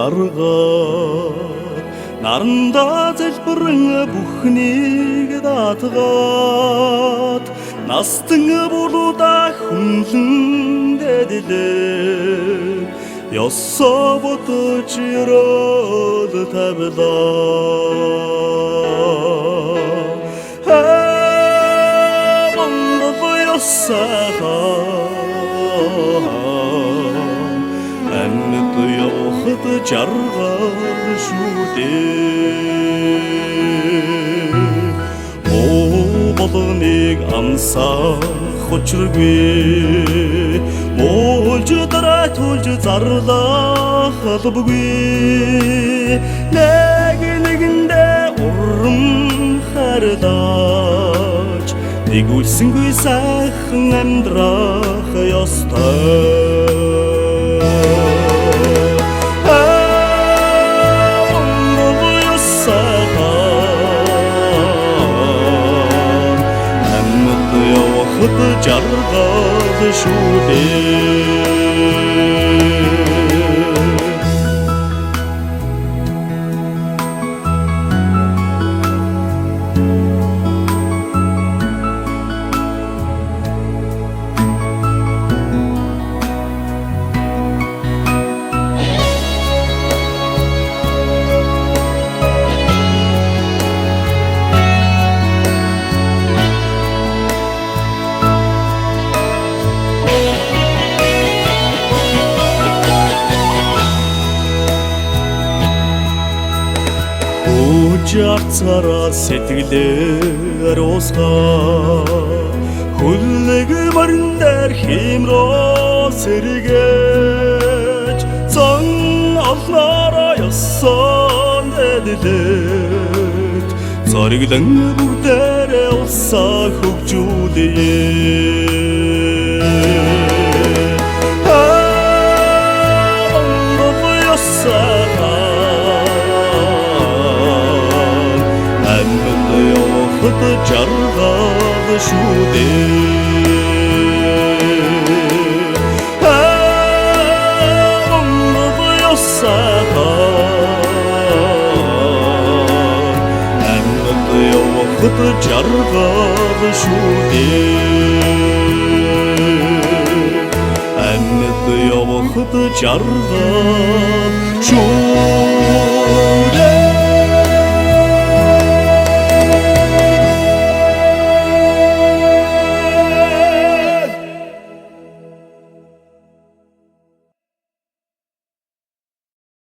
жаргат нарында залбирыңы бүхнийг даатгат настыңы болуда хүнлэн дэдилээ ёссобото чирод тавлаа бондо ёссаха амьд явахд жаргал шүдээ болгоныг амсах учиргүй муулж дараа тулж зарлах албагүй нэг нэгэндээ урам хардаж нэгүүлсэнгүй сайхан амьдрах ёстой жаргал шүдээ Жарцара сэтгэлээр уусгаа хүлэг марндар химроо сэргэж зан олноороо ёсон дэдэлээд зориглон бүгдээрээ улсаа хөгжүүлээ жаргал шүдээ амьд явахд жаргал шүдээ амьд явахд жаргал шүдээ